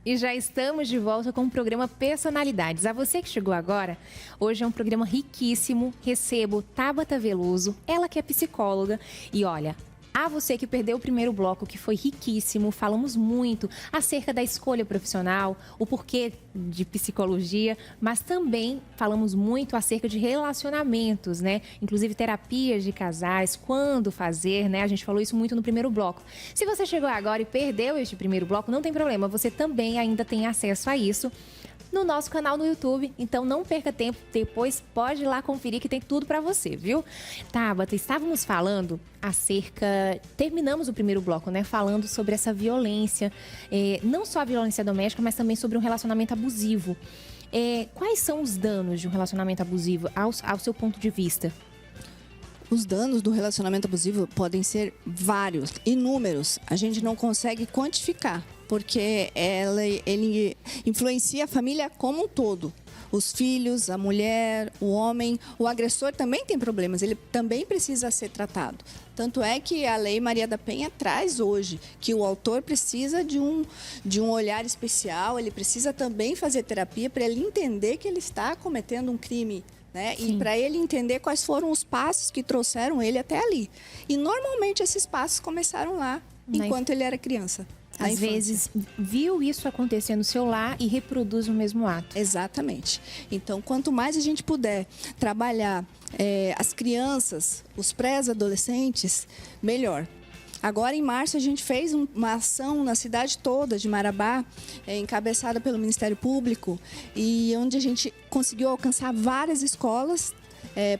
E já estamos de volta com o programa Personalidades. A você que chegou agora, hoje é um programa riquíssimo. Recebo Tabata Veloso, ela que é psicóloga. E olha, a você que perdeu o primeiro bloco, que foi riquíssimo, falamos muito acerca da escolha profissional, o porquê de psicologia, mas também falamos muito acerca de relacionamentos, né? Inclusive terapias de casais, quando fazer, né? A gente falou isso muito no primeiro bloco. Se você chegou agora e perdeu este primeiro bloco, não tem problema, você também ainda tem acesso a isso no nosso canal no YouTube, então não perca tempo, depois pode ir lá conferir que tem tudo pra você, viu? Tabata, estávamos falando terminamos o primeiro bloco, né, falando sobre essa violência, não só a violência doméstica, mas também sobre um relacionamento abusivo. Quais são os danos de um relacionamento abusivo, ao seu ponto de vista? Os danos do relacionamento abusivo podem ser vários, inúmeros. A gente não consegue quantificar, porque ele influencia a família como um todo. Os filhos, a mulher, o homem, o agressor também tem problemas, ele também precisa ser tratado. Tanto é que a Lei Maria da Penha traz hoje que o autor precisa de um olhar especial, ele precisa também fazer terapia para ele entender que ele está cometendo um crime, né? E para ele entender quais foram os passos que trouxeram ele até ali. E normalmente esses passos começaram lá, enquanto ele era criança. Às vezes viu isso acontecer no seu lar e reproduz o mesmo ato. Exatamente. Então, quanto mais a gente puder trabalhar as crianças, os pré-adolescentes, melhor. Agora, em março, a gente fez uma ação na cidade toda de Marabá, encabeçada pelo Ministério Público, e onde a gente conseguiu alcançar várias escolas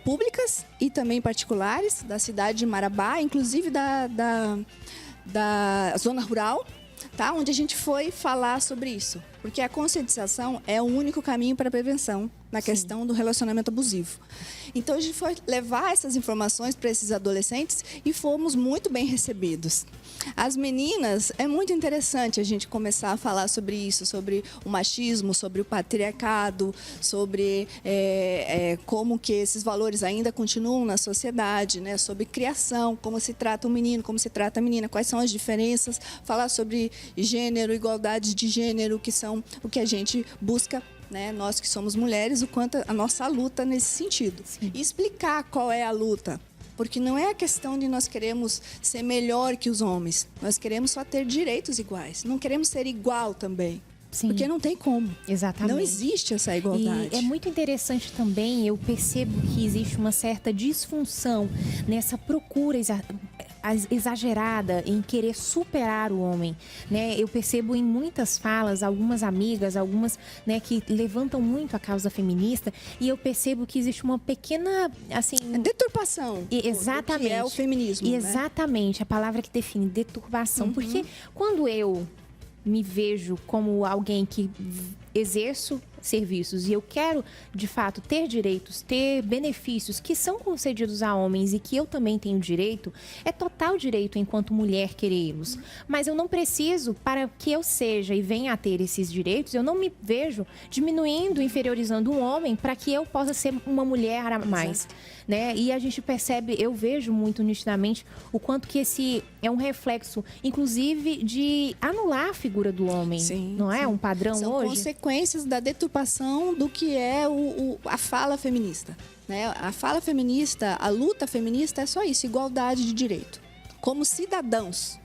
públicas e também particulares da cidade de Marabá, inclusive da zona rural, tá? Onde a gente foi falar sobre isso. Porque a conscientização é o único caminho para a prevenção na questão do relacionamento abusivo. Então, a gente foi levar essas informações para esses adolescentes e fomos muito bem recebidos. As meninas, é muito interessante a gente começar a falar sobre isso, sobre o machismo, sobre o patriarcado, sobre como que esses valores ainda continuam na sociedade, né? Sobre criação, como se trata o menino, como se trata a menina, quais são as diferenças, falar sobre gênero, igualdade de gênero, que são o que a gente busca, né? Nós que somos mulheres, o quanto a nossa luta nesse sentido. E explicar qual é a luta. Porque não é a questão de nós queremos ser melhor que os homens. Nós queremos só ter direitos iguais. Não queremos ser igual também. Sim. Porque não tem como. Exatamente. Não existe essa igualdade. E é muito interessante também, eu percebo que existe uma certa disfunção nessa procura exagerada em querer superar o homem, né? Eu percebo em muitas falas, algumas amigas, algumas, né, que levantam muito a causa feminista, e eu percebo que existe uma pequena, assim... deturpação. Exatamente. Que é o feminismo, exatamente, né? A palavra que define, deturpação. Porque quando eu me vejo como alguém que exerço serviços e eu quero, de fato, ter direitos, ter benefícios que são concedidos a homens e que eu também tenho direito, é total direito enquanto mulher querê-los. Mas eu não preciso, para que eu seja e venha a ter esses direitos, eu não me vejo diminuindo, inferiorizando um homem para que eu possa ser uma mulher a mais. Né? E a gente percebe, eu vejo muito nitidamente o quanto que esse é um reflexo, inclusive, de anular a figura do homem. Sim, não é um padrão São hoje? Consequências da deturpação do que é a fala feminista, né? A fala feminista, a luta feminista é só isso, igualdade de direito. Como cidadãos,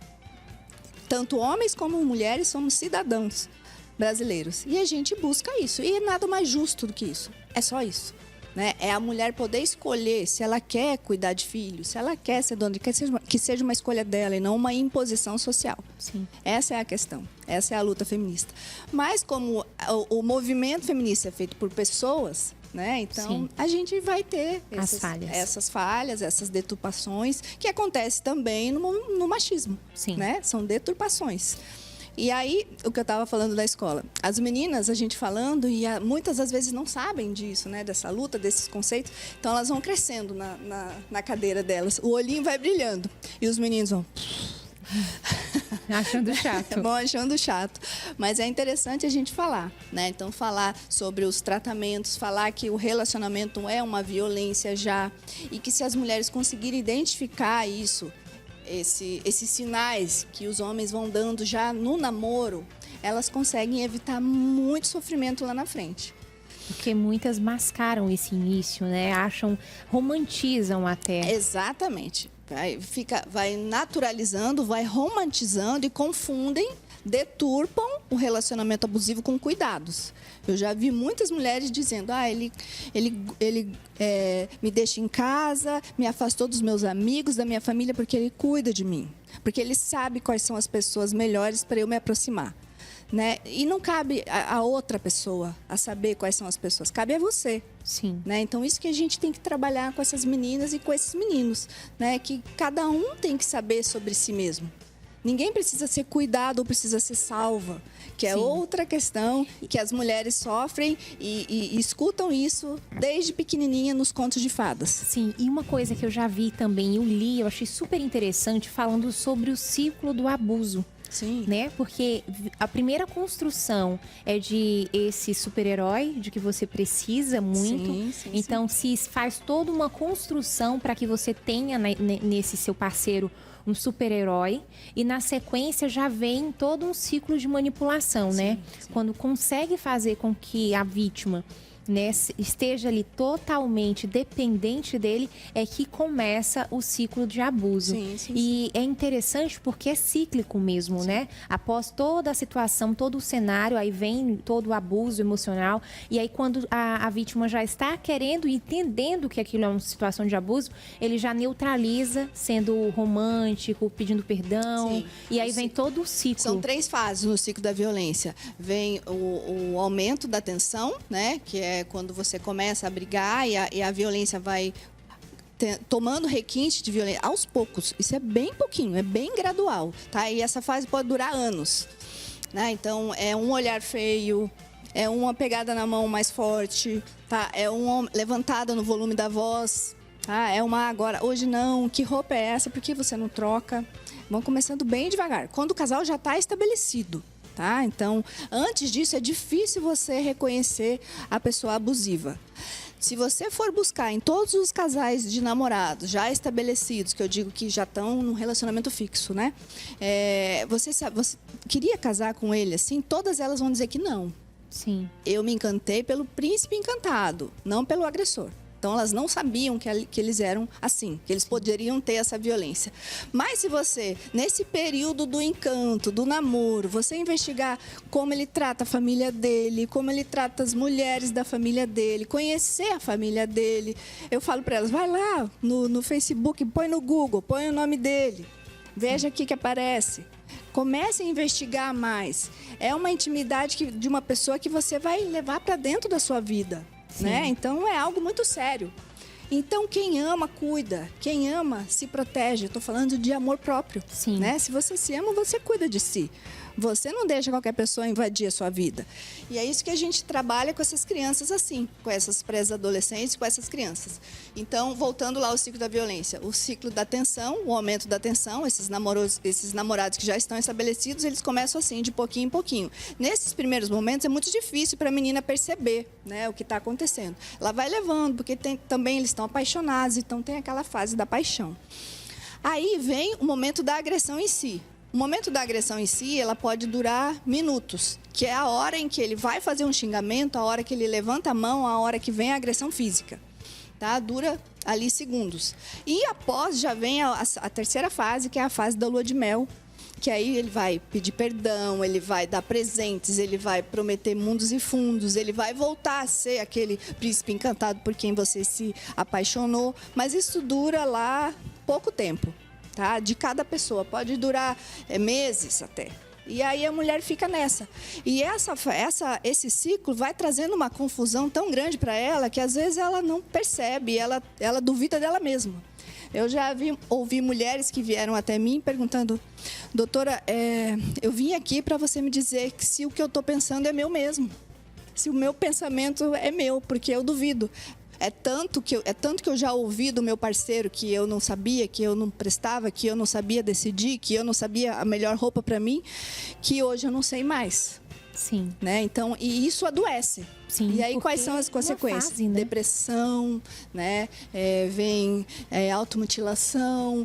tanto homens como mulheres somos cidadãos brasileiros. E a gente busca isso. E é nada mais justo do que isso. É só isso. Né? É a mulher poder escolher se ela quer cuidar de filhos, se ela quer ser dona de que seja uma escolha dela e não uma imposição social. Sim. Essa é a questão, essa é a luta feminista. Mas como o movimento feminista é feito por pessoas, né? Então a gente vai ter essas falhas, essas deturpações que acontecem também no machismo. Né? São deturpações. E aí, o que eu estava falando da escola, as meninas, a gente falando, e muitas das vezes não sabem disso, né? Dessa luta, desses conceitos. Então, elas vão crescendo na cadeira delas. O olhinho vai brilhando. E os meninos vão... achando chato. Vão achando chato. Mas é interessante a gente falar, né? Então, falar sobre os tratamentos, falar que o relacionamento é uma violência já. E que se as mulheres conseguirem identificar isso... Esses sinais que os homens vão dando já no namoro, elas conseguem evitar muito sofrimento lá na frente. Porque muitas mascaram esse início, né? Romantizam até. Exatamente. Vai naturalizando, vai romantizando e confundem, deturpam o relacionamento abusivo com cuidados. Eu já vi muitas mulheres dizendo, ele me deixa em casa, me afastou dos meus amigos, da minha família, porque ele cuida de mim. Porque ele sabe quais são as pessoas melhores para eu me aproximar. Né? E não cabe a outra pessoa a saber quais são as pessoas, cabe a você. Sim. Né? Então, isso que a gente tem que trabalhar com essas meninas e com esses meninos, né? Que cada um tem que saber sobre si mesmo. Ninguém precisa ser cuidado ou precisa ser salva, que é outra questão que as mulheres sofrem e escutam isso desde pequenininha nos contos de fadas. Sim, e uma coisa que eu já vi também, eu li, eu achei super interessante, falando sobre o ciclo do abuso. Sim. Né? Porque a primeira construção é de esse super-herói, de que você precisa muito. Sim, então, se faz toda uma construção para que você tenha nesse seu parceiro um super-herói. E na sequência já vem todo um ciclo de manipulação, né? Sim. Quando consegue fazer com que a vítima, né, esteja ali totalmente dependente dele, é que começa o ciclo de abuso. E é interessante porque é cíclico mesmo, né? Após toda a situação, todo o cenário, aí vem todo o abuso emocional. E aí quando a vítima já está querendo e entendendo que aquilo é uma situação de abuso, ele já neutraliza, sendo romântico, pedindo perdão. E aí vem todo o ciclo. São 3 fases no ciclo da violência. Vem o aumento da tensão, né? Que é quando você começa a brigar e a violência vai tomando requinte de violência aos poucos. Isso é bem pouquinho, é bem gradual, tá? E essa fase pode durar anos, né? Então, é um olhar feio, é uma pegada na mão mais forte, tá? É uma levantada no volume da voz, tá? É uma agora, hoje não, que roupa é essa? Por que você não troca? Vão começando bem devagar. Quando o casal já está estabelecido. Tá? Então, antes disso, é difícil você reconhecer a pessoa abusiva. Se você for buscar em todos os casais de namorados já estabelecidos, que eu digo que já estão num relacionamento fixo, né? Você queria casar com ele assim? Todas elas vão dizer que não. Sim. Eu me encantei pelo príncipe encantado, não pelo agressor. Então, elas não sabiam que eles eram assim, que eles poderiam ter essa violência. Mas se você, nesse período do encanto, do namoro, você investigar como ele trata a família dele, como ele trata as mulheres da família dele, conhecer a família dele, eu falo para elas, vai lá no Facebook, põe no Google, põe o nome dele, veja aqui que aparece. Comece a investigar mais. É uma intimidade de uma pessoa que você vai levar para dentro da sua vida. Né? Então, é algo muito sério. Então, quem ama, cuida. Quem ama, se protege. Estou falando de amor próprio. Sim. Né? Se você se ama, você cuida de si. Você não deixa qualquer pessoa invadir a sua vida. E é isso que a gente trabalha com essas crianças assim, com essas pré-adolescentes, com essas crianças. Então, voltando lá ao ciclo da violência, o ciclo da tensão, o aumento da tensão, esses namorados que já estão estabelecidos, eles começam assim, de pouquinho em pouquinho. Nesses primeiros momentos, é muito difícil para a menina perceber, né, o que está acontecendo. Ela vai levando, porque também eles estão apaixonados, então tem aquela fase da paixão. Aí vem o momento da agressão em si. O momento da agressão em si, ela pode durar minutos, que é a hora em que ele vai fazer um xingamento, a hora que ele levanta a mão, a hora que vem a agressão física. Tá? Dura ali segundos. E após já vem a terceira fase, que é a fase da lua de mel, que aí ele vai pedir perdão, ele vai dar presentes, ele vai prometer mundos e fundos, ele vai voltar a ser aquele príncipe encantado por quem você se apaixonou, mas isso dura lá pouco tempo. Tá? De cada pessoa, pode durar meses até. E aí a mulher fica nessa. E esse ciclo vai trazendo uma confusão tão grande para ela que às vezes ela não percebe, ela duvida dela mesma. Eu já ouvi mulheres que vieram até mim perguntando, doutora, eu vim aqui para você me dizer que se o que eu estou pensando é meu mesmo. Se o meu pensamento é meu, porque eu duvido. É tanto que eu já ouvi do meu parceiro que eu não sabia, que eu não prestava, que eu não sabia decidir, que eu não sabia a melhor roupa para mim, que hoje eu não sei mais. Sim. Né? Então, e isso adoece. Sim, e aí quais são as consequências? Fase, né? Depressão, né? Vem automutilação,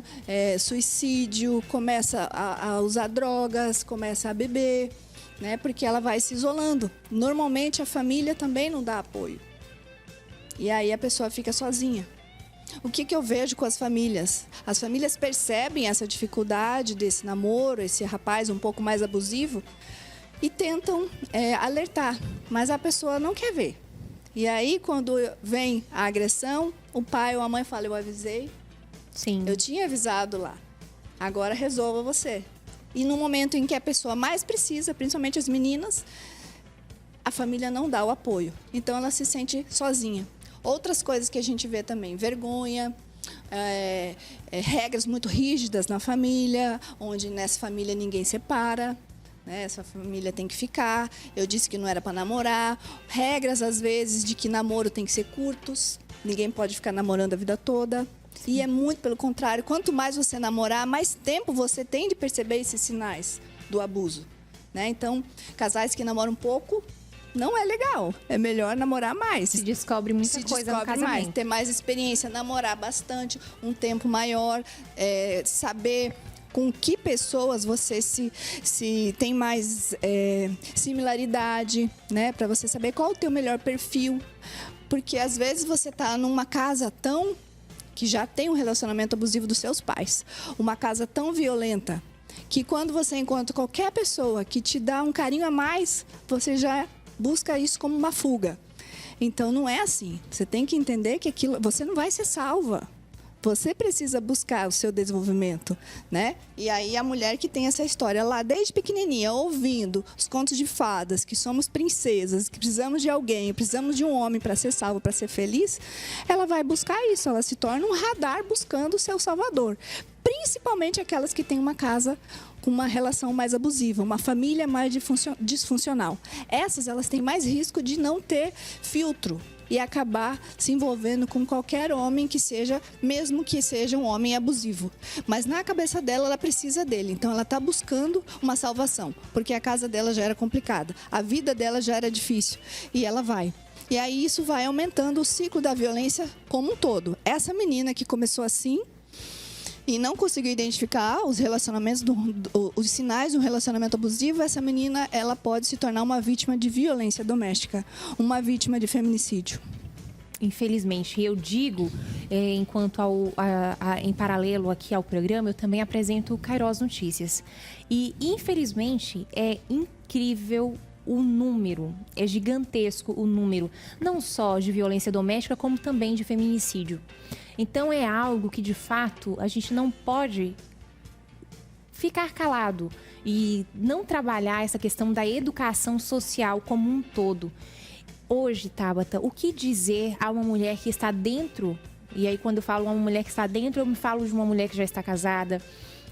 suicídio, começa a usar drogas, começa a beber. né? Porque ela vai se isolando. Normalmente a família também não dá apoio. E aí a pessoa fica sozinha. O que eu vejo com as famílias? As famílias percebem essa dificuldade desse namoro, esse rapaz um pouco mais abusivo, e tentam alertar, mas a pessoa não quer ver. E aí, quando vem a agressão, o pai ou a mãe fala: eu avisei, Sim. eu tinha avisado lá, agora resolva você. E no momento em que a pessoa mais precisa, principalmente as meninas, a família não dá o apoio. Então, ela se sente sozinha. Outras coisas que a gente vê também: vergonha, regras muito rígidas na família, onde nessa família ninguém separa, né? Essa família tem que ficar. Eu disse que não era para namorar. Regras, às vezes, de que namoro tem que ser curtos. Ninguém pode ficar namorando a vida toda. E é muito pelo contrário. Quanto mais você namorar, mais tempo você tem de perceber esses sinais do abuso, né? Então, casais que namoram pouco, não é legal. É melhor namorar mais. Se descobre muita coisa no casamento. Mais, ter mais experiência, namorar bastante, um tempo maior, saber com que pessoas você se tem mais similaridade, né? Para você saber qual o teu melhor perfil. Porque às vezes você está numa casa que já tem um relacionamento abusivo dos seus pais, uma casa tão violenta, que quando você encontra qualquer pessoa que te dá um carinho a mais, você já busca isso como uma fuga. Então não é assim. Você tem que entender que você não vai ser salva. Você precisa buscar o seu desenvolvimento, né? E aí a mulher que tem essa história lá desde pequenininha, ouvindo os contos de fadas, que somos princesas, que precisamos de alguém, precisamos de um homem para ser salvo, para ser feliz, ela vai buscar isso. Ela se torna um radar buscando o seu salvador. Principalmente aquelas que têm uma casa com uma relação mais abusiva, uma família mais disfuncional. Elas têm mais risco de não ter filtro e acabar se envolvendo com qualquer homem que seja, mesmo que seja um homem abusivo. Mas na cabeça dela, ela precisa dele. Então, ela está buscando uma salvação, porque a casa dela já era complicada, a vida dela já era difícil, e ela vai. E aí isso vai aumentando o ciclo da violência como um todo. Essa menina que começou assim e não conseguiu identificar os relacionamentos, os sinais de um relacionamento abusivo, essa menina, ela pode se tornar uma vítima de violência doméstica, uma vítima de feminicídio. Infelizmente, eu digo, enquanto em paralelo aqui ao programa, eu também apresento o Kairos Notícias. E, infelizmente, é incrível o número, é gigantesco o número, não só de violência doméstica, como também de feminicídio. Então, é algo que, de fato, a gente não pode ficar calado e não trabalhar essa questão da educação social como um todo. Hoje, Tabata, o que dizer a uma mulher que está dentro? E aí, quando eu falo uma mulher que está dentro, eu me falo de uma mulher que já está casada.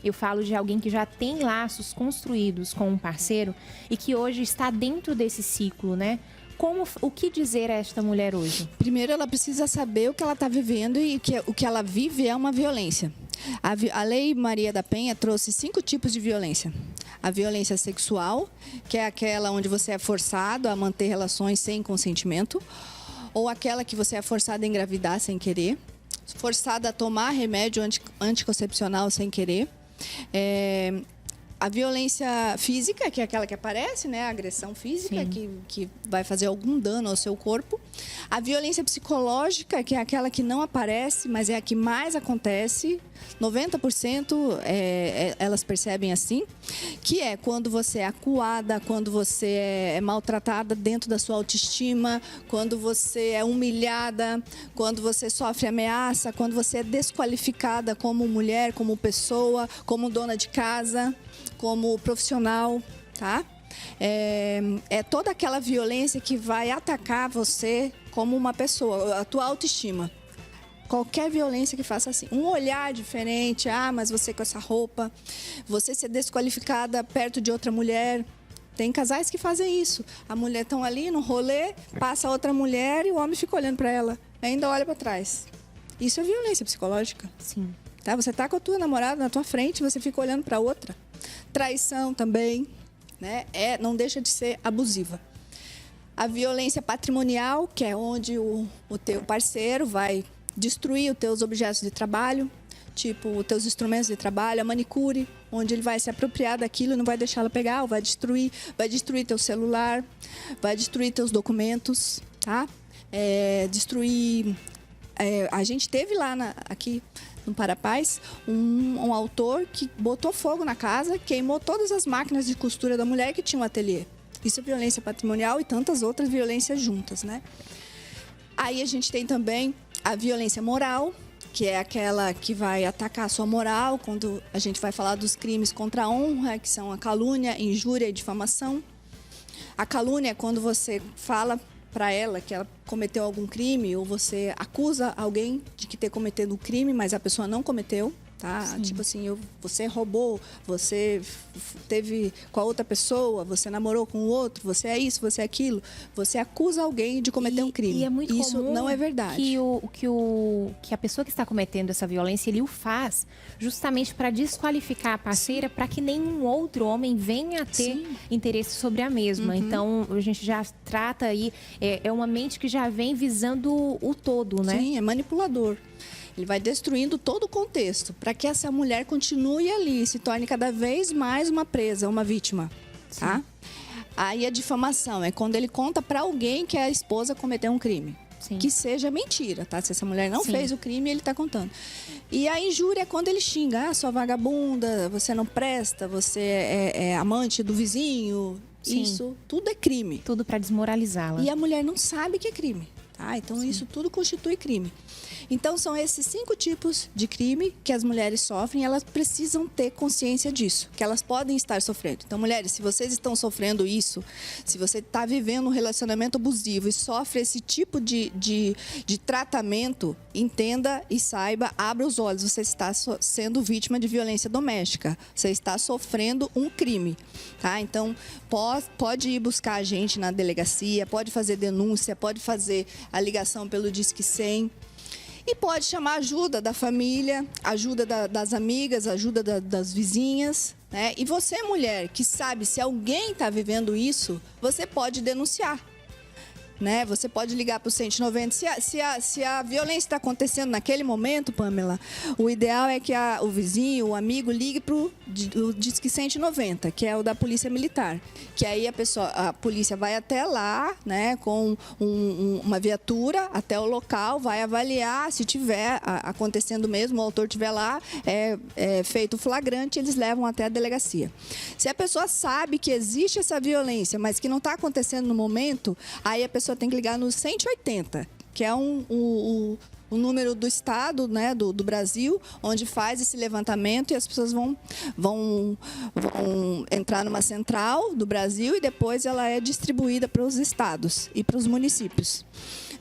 Eu falo de alguém que já tem laços construídos com um parceiro e que hoje está dentro desse ciclo, né? O que dizer a esta mulher hoje? Primeiro, ela precisa saber o que ela está vivendo e que o que ela vive é uma violência. A Lei Maria da Penha trouxe 5 tipos de violência. A violência sexual, que é aquela onde você é forçado a manter relações sem consentimento, ou aquela que você é forçado a engravidar sem querer, forçado a tomar remédio anticoncepcional sem querer. A violência física, que é aquela que aparece, né? A agressão física, que vai fazer algum dano ao seu corpo. A violência psicológica, que é aquela que não aparece, mas é a que mais acontece. 90% elas percebem assim. Que é quando você é acuada, quando você é maltratada dentro da sua autoestima, quando você é humilhada, quando você sofre ameaça, quando você é desqualificada como mulher, como pessoa, como dona de casa, como profissional, tá? É toda aquela violência que vai atacar você como uma pessoa, a tua autoestima. Qualquer violência que faça assim. Um olhar diferente, mas você com essa roupa, você ser desqualificada perto de outra mulher. Tem casais que fazem isso. A mulher estão ali no rolê, passa outra mulher e o homem fica olhando para ela, ainda olha para trás. Isso é violência psicológica. Sim. Tá? Você tá com a tua namorada na tua frente, você fica olhando para outra. Traição também, né? Não deixa de ser abusiva. A violência patrimonial, que é onde o teu parceiro vai destruir os teus objetos de trabalho, tipo teus instrumentos de trabalho, a manicure, onde ele vai se apropriar daquilo e não vai deixar ela pegar, ou vai destruir teu celular, vai destruir teus documentos, tá? A gente teve lá aqui no Parapaz um autor que botou fogo na casa, queimou todas as máquinas de costura da mulher que tinha um ateliê. Isso é violência patrimonial e tantas outras violências juntas, né? Aí a gente tem também a violência moral, que é aquela que vai atacar a sua moral, quando a gente vai falar dos crimes contra a honra, que são a calúnia, injúria e difamação. A calúnia é quando você fala para ela que ela cometeu algum crime, ou você acusa alguém de que ter cometido um crime, mas a pessoa não cometeu. Tá? Tipo assim, você roubou, você teve com a outra pessoa, você namorou com o outro, você é isso, você é aquilo. Você acusa alguém de cometer um crime. E é muito isso comum não é verdade. Que a pessoa que está cometendo essa violência, ele o faz justamente para desqualificar a parceira, para que nenhum outro homem venha a ter interesse sobre a mesma. Então, a gente já trata aí, é uma mente que já vem visando o todo, né? Sim, é manipulador. Ele vai destruindo todo o contexto para que essa mulher continue ali, se torne cada vez mais uma presa, uma vítima, tá? Aí a difamação é quando ele conta para alguém que a esposa cometeu um crime. Sim. Que seja mentira, tá? Se essa mulher não fez o crime, ele está contando. E a injúria é quando ele xinga, sua vagabunda, você não presta, você é amante do vizinho. Sim. Isso tudo é crime. Tudo para desmoralizá-la. E a mulher não sabe que é crime, tá? Então isso tudo constitui crime. Então, são esses 5 tipos de crime que as mulheres sofrem e elas precisam ter consciência disso, que elas podem estar sofrendo. Então, mulheres, se vocês estão sofrendo isso, se você está vivendo um relacionamento abusivo e sofre esse tipo de tratamento, entenda e saiba, abra os olhos, você está sendo vítima de violência doméstica, você está sofrendo um crime, tá? Então, pode ir buscar a gente na delegacia, pode fazer denúncia, pode fazer a ligação pelo Disque 100. E pode chamar ajuda da família, ajuda das amigas, ajuda das vizinhas, né? E você, mulher, que sabe se alguém está vivendo isso, você pode denunciar, né? Você pode ligar para o 190. Se a violência está acontecendo naquele momento, Pamela, o ideal é que o vizinho, o amigo, ligue para o Disque 190, que é o da Polícia Militar. Que aí a polícia vai até lá, né, com uma viatura até o local, vai avaliar, se tiver acontecendo mesmo, o autor estiver lá, é feito o flagrante, eles levam até a delegacia. Se a pessoa sabe que existe essa violência, mas que não está acontecendo no momento, aí a pessoa tem que ligar no 180, que é o número do estado, né, do Brasil, onde faz esse levantamento e as pessoas vão entrar numa central do Brasil e depois ela é distribuída para os estados e para os municípios.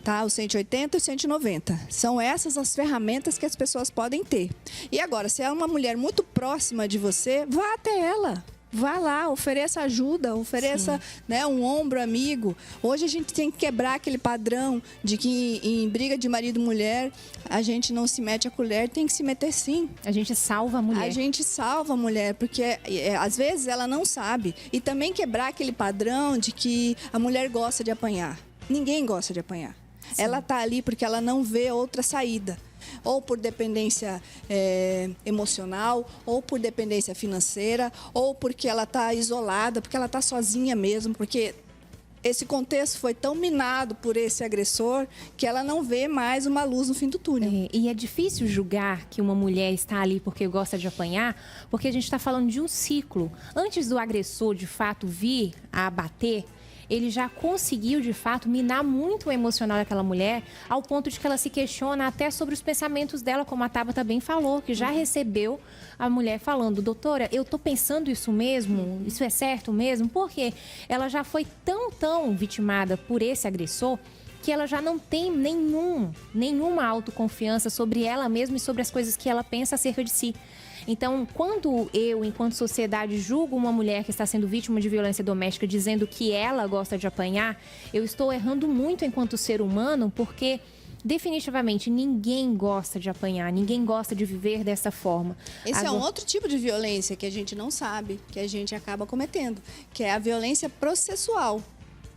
Tá? O 180 e o 190. São essas as ferramentas que as pessoas podem ter. E agora, se é uma mulher muito próxima de você, vá até ela. Vá lá, ofereça ajuda, ofereça, né, um ombro amigo. Hoje a gente tem que quebrar aquele padrão de que em briga de marido e mulher a gente não se mete a colher, tem que se meter sim. A gente salva a mulher. A gente salva a mulher, porque às vezes ela não sabe. E também quebrar aquele padrão de que a mulher gosta de apanhar. Ninguém gosta de apanhar. Sim. Ela está ali porque ela não vê outra saída. Ou por dependência emocional, ou por dependência financeira, ou porque ela está isolada, porque ela está sozinha mesmo, porque esse contexto foi tão minado por esse agressor que ela não vê mais uma luz no fim do túnel. E é difícil julgar que uma mulher está ali porque gosta de apanhar, porque a gente está falando de um ciclo. Antes do agressor, de fato, vir a abater, ele já conseguiu, de fato, minar muito o emocional daquela mulher, ao ponto de que ela se questiona até sobre os pensamentos dela, como a Tabata bem falou, que já recebeu a mulher falando: doutora, eu tô pensando isso mesmo? Isso é certo mesmo? Porque ela já foi tão vitimada por esse agressor que ela já não tem nenhuma autoconfiança sobre ela mesma e sobre as coisas que ela pensa acerca de si. Então, quando eu, enquanto sociedade, julgo uma mulher que está sendo vítima de violência doméstica dizendo que ela gosta de apanhar, eu estou errando muito enquanto ser humano, porque definitivamente ninguém gosta de apanhar, ninguém gosta de viver dessa forma. Esse é um outro tipo de violência que a gente não sabe, que a gente acaba cometendo, que é a violência processual.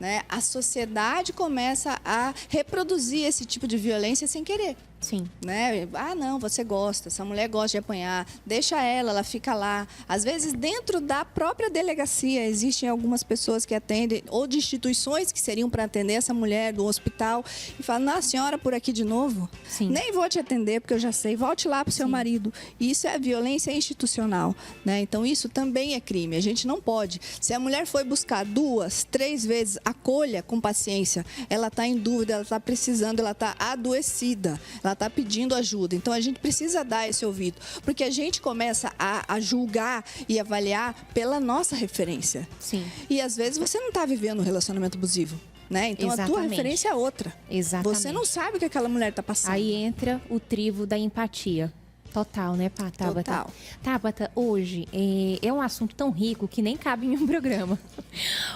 Né? A sociedade começa a reproduzir esse tipo de violência sem querer. Sim. Né? Ah, não, você gosta, essa mulher gosta de apanhar, deixa ela fica lá. Às vezes, dentro da própria delegacia, existem algumas pessoas que atendem, ou de instituições que seriam para atender essa mulher do hospital, e falam, não, senhora, por aqui de novo? Sim. Nem vou te atender, porque eu já sei, volte lá para o seu Sim. marido. E isso é violência institucional, né? Então, isso também é crime, a gente não pode. Se a mulher foi buscar 2, 3 vezes, acolha com paciência, ela está em dúvida, ela está precisando, ela está adoecida, ela está pedindo ajuda. Então, a gente precisa dar esse ouvido, porque a gente começa a julgar e avaliar pela nossa referência. Sim. E, às vezes, você não está vivendo um relacionamento abusivo, né? Então, a tua Exatamente. referência é outra. Exatamente. Você não sabe o que aquela mulher está passando. Aí entra o trivo da empatia. Total, né, Tabata? Total. Tabata, hoje é um assunto tão rico que nem cabe em um programa.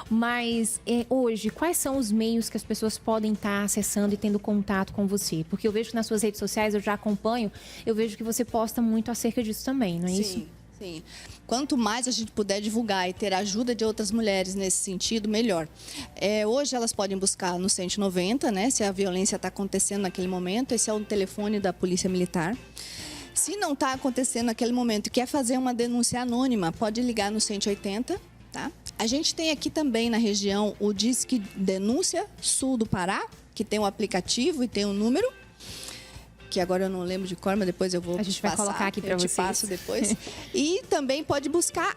Mas hoje, quais são os meios que as pessoas podem estar acessando e tendo contato com você? Porque eu vejo que nas suas redes sociais, eu já acompanho, eu vejo que você posta muito acerca disso também, não é isso? Sim. Quanto mais a gente puder divulgar e ter a ajuda de outras mulheres nesse sentido, melhor. Hoje elas podem buscar no 190, né? Se a violência está acontecendo naquele momento, esse é o telefone da Polícia Militar. Se não está acontecendo naquele momento e quer fazer uma denúncia anônima, pode ligar no 180, tá? A gente tem aqui também na região o Disque Denúncia Sul do Pará, que tem um aplicativo e tem um número, que agora eu não lembro de cor, mas depois eu vou A gente vai passar, colocar aqui para vocês. Eu te passo depois. E também pode buscar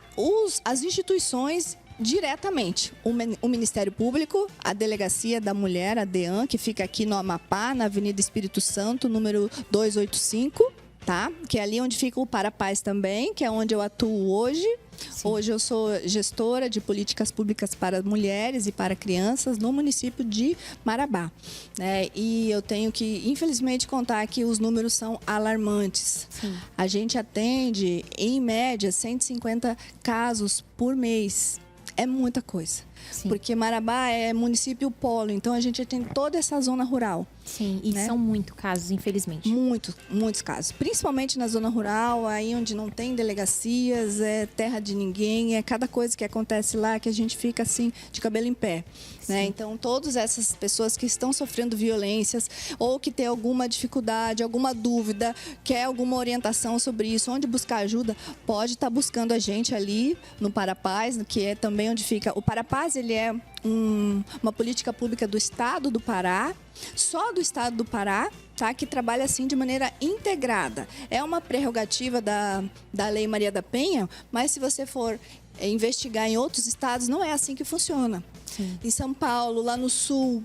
as instituições diretamente. O Ministério Público, a Delegacia da Mulher, a DEAN, que fica aqui no Amapá, na Avenida Espírito Santo, número 285, tá? Que é ali onde fica o Parapaz também, que é onde eu atuo hoje. Sim. Hoje eu sou gestora de políticas públicas para mulheres e para crianças no município de Marabá, né? E eu tenho que, infelizmente, contar que os números são alarmantes. Sim. A gente atende, em média, 150 casos por mês. É muita coisa. Sim. Porque Marabá é município polo, então a gente tem toda essa zona rural. Sim, e né? são muitos casos, infelizmente. Muitos casos. Principalmente na zona rural, aí onde não tem delegacias, é terra de ninguém, é cada coisa que acontece lá que a gente fica assim, de cabelo em pé. Né? Então, todas essas pessoas que estão sofrendo violências ou que têm alguma dificuldade, alguma dúvida, quer alguma orientação sobre isso, onde buscar ajuda, pode estar buscando a gente ali no Parapaz, que é também onde fica. O Parapaz, ele é uma política pública do Estado do Pará, só do Estado do Pará, tá? Que trabalha assim de maneira integrada. É uma prerrogativa da Lei Maria da Penha, mas se você for investigar em outros estados, não é assim que funciona. Sim. Em São Paulo, lá no Sul,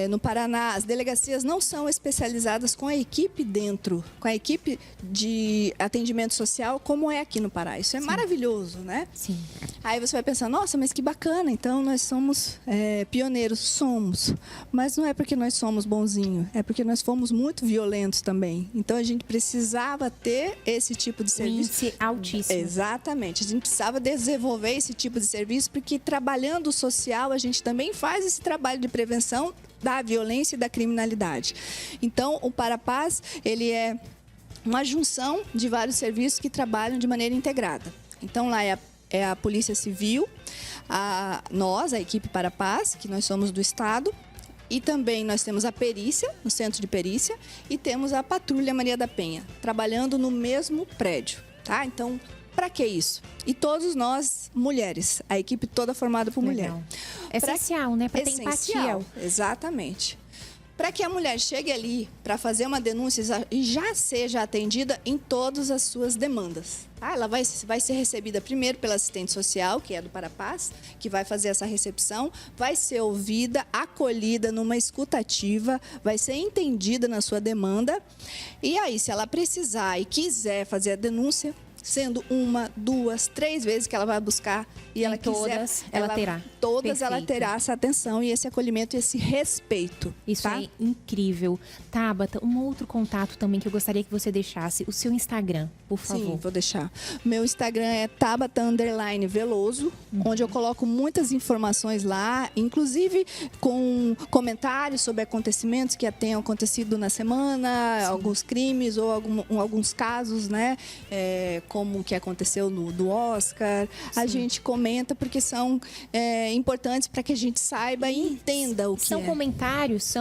no Paraná, as delegacias não são especializadas com a equipe dentro, com a equipe de atendimento social, como é aqui no Pará. Isso é maravilhoso, né? Sim. Aí você vai pensar, nossa, mas que bacana, então nós somos pioneiros. Somos, mas não é porque nós somos bonzinhos, é porque nós fomos muito violentos também. Então a gente precisava ter esse tipo de serviço. Índice altíssimo. Exatamente, a gente precisava desenvolver esse tipo de serviço, porque trabalhando o social, a gente também faz esse trabalho de prevenção da violência e da criminalidade. Então, o Parapaz, ele é uma junção de vários serviços que trabalham de maneira integrada. Então, lá é a Polícia Civil, a equipe Parapaz, que nós somos do Estado, e também nós temos a perícia, o Centro de Perícia, e temos a Patrulha Maria da Penha, trabalhando no mesmo prédio, tá? Então, para que isso? E todos nós, mulheres, a equipe toda formada por mulher. É essencial, né? Para ter Essencial, empatia. exatamente. Para que a mulher chegue ali para fazer uma denúncia e já seja atendida em todas as suas demandas. Ela vai ser recebida primeiro pela assistente social, que é do Parapaz, que vai fazer essa recepção, vai ser ouvida, acolhida numa escutativa, vai ser entendida na sua demanda. E aí, se ela precisar e quiser fazer a denúncia, sendo 1, 2, 3 vezes que ela vai buscar e ela todas, quiser, ela terá. Todas ela Perfeito. terá essa atenção e esse acolhimento e esse respeito. Isso tá? é incrível. Tabata, um outro contato também que eu gostaria que você deixasse, o seu Instagram, por favor. Sim, vou deixar. Meu Instagram é Tabata_Veloso, onde eu coloco muitas informações lá, inclusive com comentários sobre acontecimentos que tenham acontecido na semana, alguns crimes ou alguns casos, né? como que aconteceu do Oscar. Sim. A gente comenta porque são importantes para que a gente saiba e entenda o que são comentários,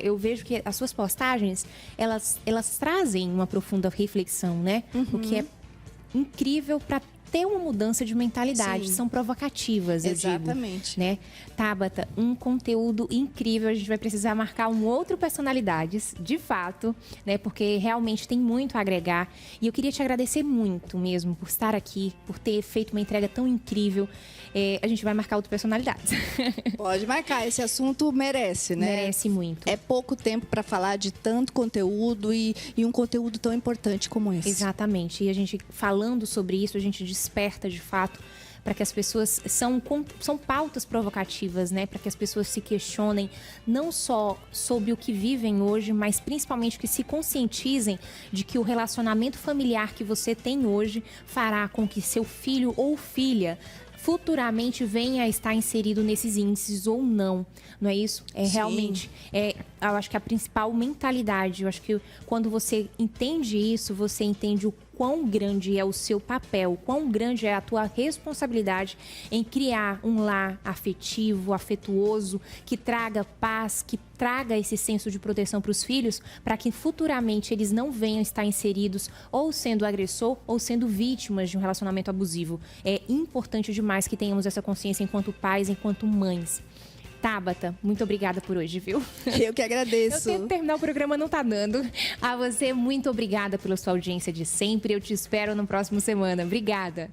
eu vejo que as suas postagens, elas trazem uma profunda reflexão, né? O que é incrível para ter uma mudança de mentalidade. Sim. São provocativas, eu Exatamente. digo, né? Tabata, um conteúdo incrível. A gente vai precisar marcar um outro Personalidades, de fato, né? Porque realmente tem muito a agregar. E eu queria te agradecer muito mesmo por estar aqui, por ter feito uma entrega tão incrível. A gente vai marcar outro Personalidades. Pode marcar, esse assunto merece, né? Merece muito. É pouco tempo para falar de tanto conteúdo e um conteúdo tão importante como esse. Exatamente. E a gente falando sobre isso, a gente desperta de fato para que as pessoas são pautas provocativas, né? Para que as pessoas se questionem não só sobre o que vivem hoje, mas principalmente que se conscientizem de que o relacionamento familiar que você tem hoje fará com que seu filho ou filha futuramente venha a estar inserido nesses índices ou não, não é isso? Realmente, eu acho que a principal mentalidade, eu acho que quando você entende isso, você entende o quão grande é o seu papel, o quão grande é a tua responsabilidade em criar um lar afetivo, afetuoso, que traga paz, que traga esse senso de proteção para os filhos, para que futuramente eles não venham estar inseridos ou sendo agressor ou sendo vítimas de um relacionamento abusivo. É importante demais que tenhamos essa consciência enquanto pais, enquanto mães. Tabata, muito obrigada por hoje, viu? Eu que agradeço. Eu tento terminar o programa, não tá dando. A você, muito obrigada pela sua audiência de sempre. Eu te espero no próximo semana. Obrigada.